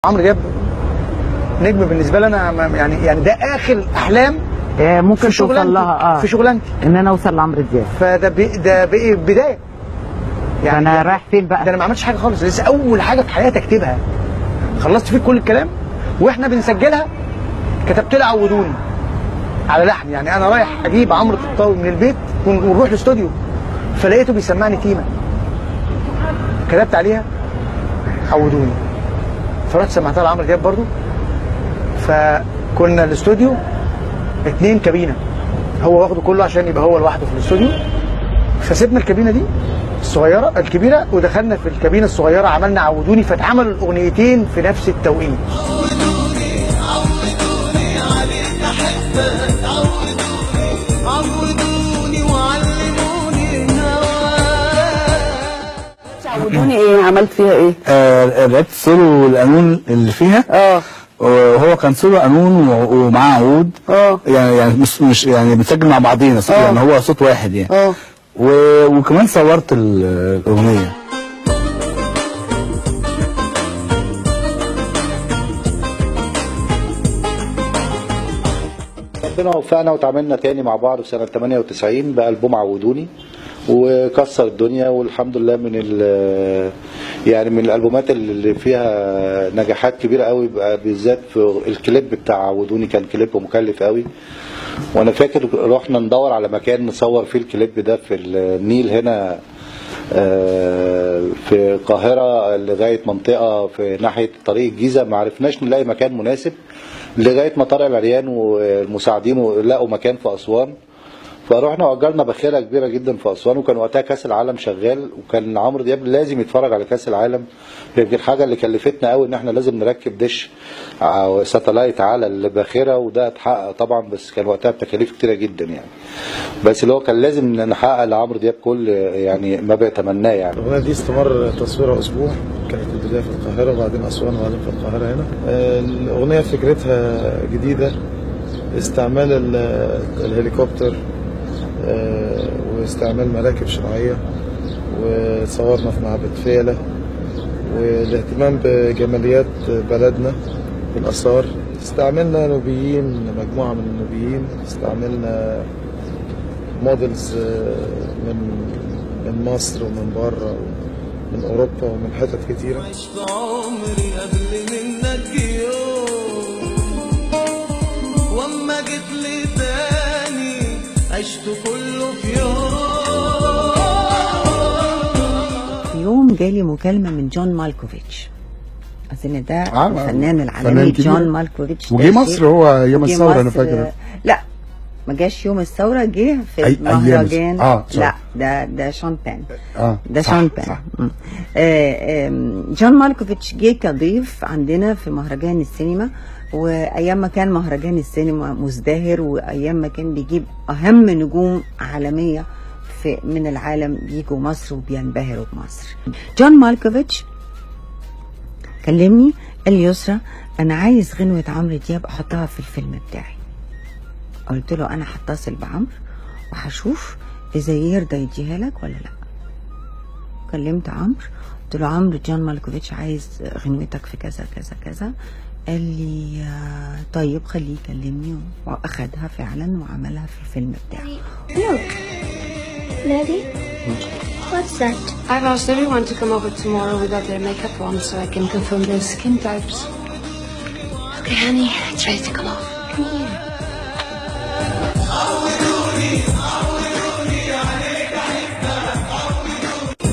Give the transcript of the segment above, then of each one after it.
عمرو دياب نجم بالنسبه لي انا، يعني ده اخر احلام ممكن توصل لها في شغلانتي ان انا اوصل لعمرو دياب. فده ده بقى بدايه. يعني انا رايح فين بقى؟ ده انا ما عملتش حاجه خالص، لسه اول حاجه في حياتي اكتبها. خلصت فيه كل الكلام واحنا بنسجلها كتبت لها عودوني على لحن. يعني انا رايح اجيب عمرو الطاوي من البيت ونروح الاستوديو، فلقيته بيسمعني تيمه، كتبت عليها عودوني، فرحت سمعتها لعمرو دياب برضو. فكنا الاستوديو 2 كابينه، هو واخده كله عشان يبقى هو لوحده في الاستوديو. فسيبنا الكابينه دي الصغيره الكبيره ودخلنا في الكابينه الصغيره، عملنا عودوني، فاتعملوا الاغنيتين في نفس التوقيت. عودوني عودوني عليك احبك، عودوني وعلموني هواك. عودوني ايه؟ عملت فيها ايه؟ لعبت سولو القانون اللي فيها. وهو كان سولو قانون ومعاه عود. يعني مش يعني بنسجل مع بعضينا، يعني هو صوت واحد يعني. وكمان صورت الاغنيه. ربنا وفقنا وتعاملنا تاني مع بعض في سنة 98 بألبوم عودوني، وكسر الدنيا والحمد لله. يعني من الألبومات اللي فيها نجاحات كبيرة قوي، بالذات في الكليب بتاع عودوني. كان كليب مكلف قوي، وانا فاكر رحنا ندور على مكان نصور فيه الكليب ده في النيل هنا في القاهرة لغاية منطقة في ناحية طريق الجيزة. ما عرفناش نلاقي مكان مناسب لغاية ما طارق العريان والمساعدين لقوا مكان في أسوان. فروحنا وأجرنا باخرة كبيرة جدا في أسوان، وكان وقتها كأس العالم شغال، وكان عمرو دياب لازم يتفرج على كأس العالم. يمكن الحاجة اللي كلفتنا قوي إن إحنا لازم نركب دش أو ساتلايت على الباخرة، وده اتحقق طبعا، بس كان وقتها بتكاليف كتيرة جدا يعني. بس اللي هو كان لازم نحقق لعمرو دياب كل يعني ما بيتمناه يعني. الأغنية دي استمر تصويرها أسبوع، كانت البداية في القاهرة وبعدين أسوان وبعدين في القاهرة هنا. الأغنية فكرتها جديدة، استعمال الهليكوبتر واستعمال مراكب شراعية، وصورنا في معبد فيلة، والاهتمام بجماليات بلدنا والآثار. استعملنا نوبيين، مجموعة من النوبيين، استعملنا موديلز من مصر ومن بره ومن أوروبا ومن حتت كتيرة. عشت عمري قبل منك يوم، واما جيت لي تاني عشت كله في يوم جالي مكالمة من جون مالكوفيتش، أظن ده الفنان العالمي فنان جون مالكوفيتش. وجه مصر هو يوم الثورة أنا فاكر. لا ما جاش يوم الثورة، جه في المهرجان. لا ده شون بان. ده شون بان. جون مالكوفيتش جه كضيف عندنا في مهرجان السينما، وايام ما كان مهرجان السينما مزدهر، وايام ما كان بيجيب اهم نجوم عالميه من العالم بيجوا مصر وبينبهروا بمصر. جون مالكوفيتش كلمني قال لي يسرا انا عايز غنوة عمرو دياب احطها في الفيلم بتاعي. قلت له انا هتصل بعمرو وهشوف اذا يرضى يديها لك ولا لا. كلمت عمرو قلت له عمرو جون مالكوفيتش عايز غنوتك في كذا كذا كذا. قال لي طيب خليه يكلمني، واخدها فعلا وعملها في الفيلم بتاعه. Look, Daddy, what's that? I've asked everyone to come over tomorrow without their makeup on so I can confirm their skin types. Okay, honey, it's ready to come off. Come here.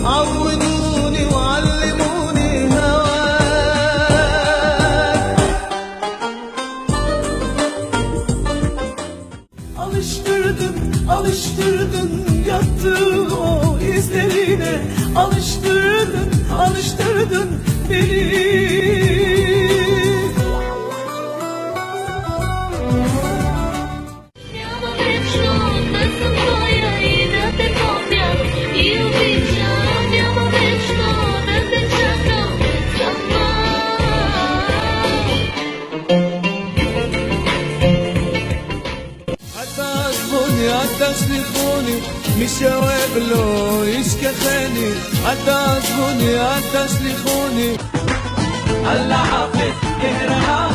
عودوني وعلموني هواك. Alıştırdın yattığın o izlerine. Alıştırdın beni. تسلخوني مش وابلو يشكخاني، عالتعصبوني عالتسلخوني الله حافظ يهرها